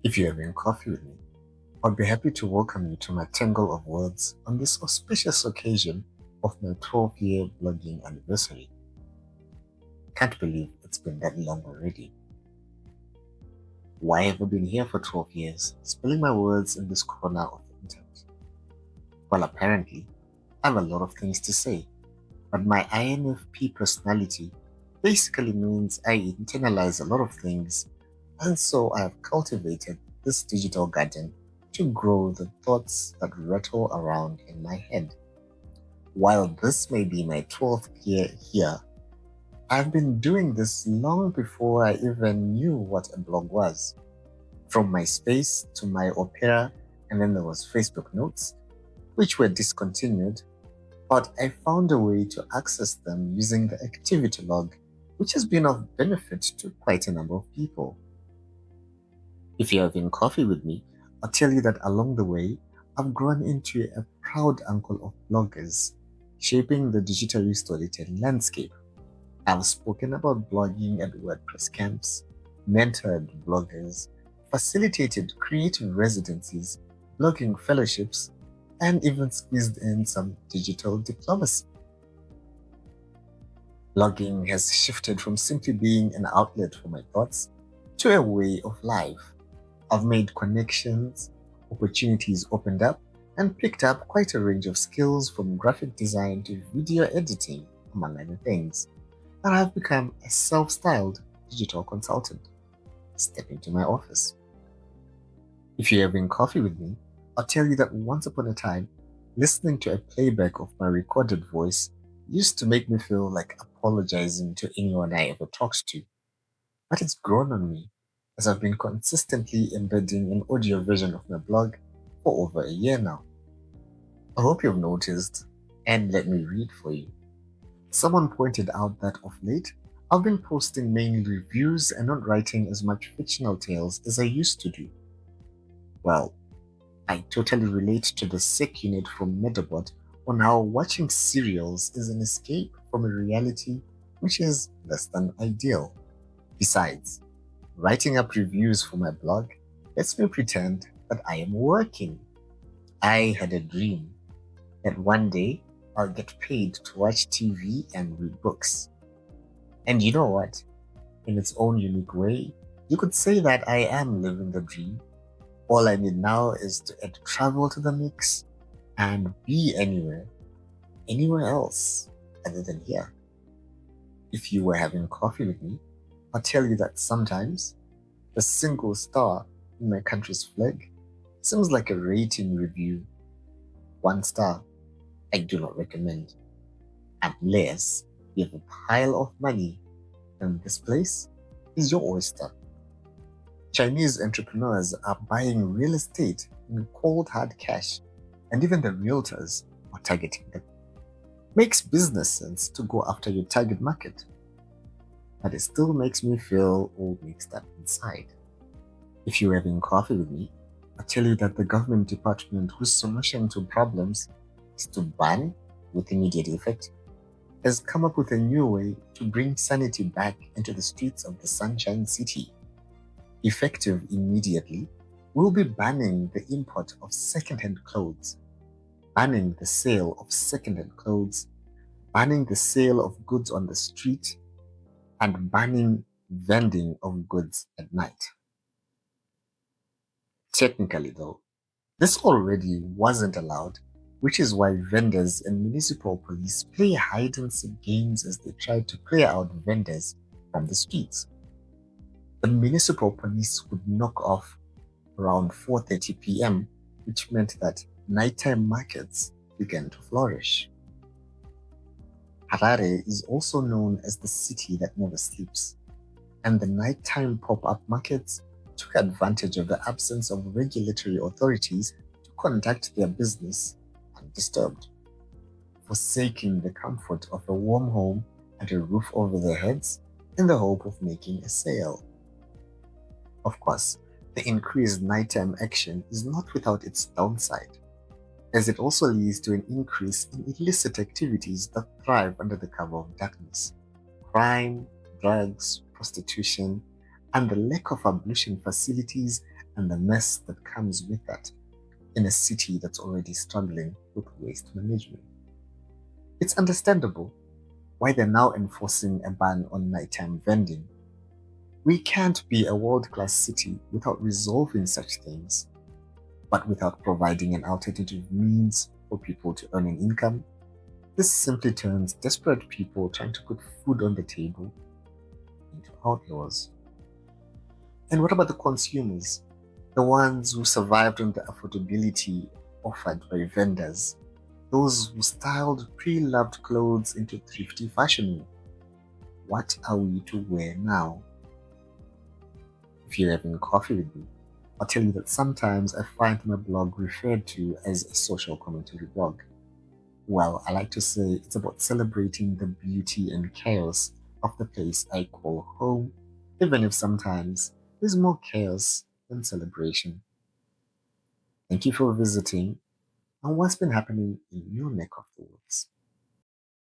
If you're having coffee with me, I'd be happy to welcome you to my tangle of words on this auspicious occasion of my 12-year blogging anniversary. Can't believe it's been that long already. Why have I been here for 12 years, spilling my words in this corner of the internet? Well, apparently, I have a lot of things to say, but my INFP personality basically means I internalize a lot of things, and so I have cultivated this digital garden to grow the thoughts that rattle around in my head. While this may be my 12th year here, I've been doing this long before I even knew what a blog was. From MySpace to my Opera, and then there was Facebook Notes, which were discontinued, but I found a way to access them using the activity log, which has been of benefit to quite a number of people. If you're having coffee with me, I'll tell you that along the way, I've grown into a proud uncle of bloggers, shaping the digitally storytelling landscape. I've spoken about blogging at WordPress camps, mentored bloggers, facilitated creative residencies, blogging fellowships, and even squeezed in some digital diplomacy. Blogging has shifted from simply being an outlet for my thoughts to a way of life. I've made connections, opportunities opened up, and picked up quite a range of skills from graphic design to video editing, among other things. And I've become a self styled digital consultant. Step into my office. If you're having coffee with me, I'll tell you that once upon a time, listening to a playback of my recorded voice used to make me feel like apologizing to anyone I ever talked to. But it's grown on me as I've been consistently embedding an audio version of my blog for over a year now. I hope you've noticed, and let me read for you. Someone pointed out that of late, I've been posting mainly reviews and not writing as much fictional tales as I used to do. Well, I totally relate to the sick unit from Medabot on how watching serials is an escape from a reality which is less than ideal. Besides, writing up reviews for my blog lets me pretend that I am working. I had a dream that one day I'll get paid to watch TV and read books. And you know what? In its own unique way, you could say that I am living the dream. All I need now is to add travel to the mix and be anywhere else other than here. If you were having coffee with me, I'll tell you that sometimes a single star in my country's flag seems like a rating review. One star, I do not recommend, unless you have a pile of money and this place is your oyster. Chinese entrepreneurs are buying real estate in cold hard cash, and even the realtors are targeting them. Makes business sense to go after your target market, but it still makes me feel all mixed up inside. If you're having coffee with me, I tell you that the government department whose solution to problems is to ban with immediate effect has come up with a new way to bring sanity back into the streets of the Sunshine City. Effective immediately, we'll be banning the import of second-hand clothes, banning the sale of second-hand clothes, banning the sale of goods on the street, and banning vending of goods at night. Technically, though, this already wasn't allowed, which is why vendors and municipal police play hide and seek games as they try to clear out vendors from the streets. The municipal police would knock off around 4:30 p.m., which meant that nighttime markets began to flourish. Harare is also known as the city that never sleeps, and the nighttime pop-up markets took advantage of the absence of regulatory authorities to conduct their business undisturbed, forsaking the comfort of a warm home and a roof over their heads in the hope of making a sale. Of course, the increased nighttime action is not without its downside, as it also leads to an increase in illicit activities that thrive under the cover of darkness. Crime, drugs, prostitution, and the lack of ablution facilities and the mess that comes with that in a city that's already struggling with waste management. It's understandable why they're now enforcing a ban on nighttime vending. We can't be a world class city without resolving such things, but without providing an alternative means for people to earn an income. This simply turns desperate people trying to put food on the table into outlaws. And what about the consumers? The ones who survived on the affordability offered by vendors, those who styled pre loved clothes into thrifty fashion. What are we to wear now? If you're having coffee with me, I'll tell you that sometimes I find my blog referred to as a social commentary blog. Well, I like to say it's about celebrating the beauty and chaos of the place I call home, even if sometimes there's more chaos than celebration. Thank you for visiting and what's been happening in your neck of the woods.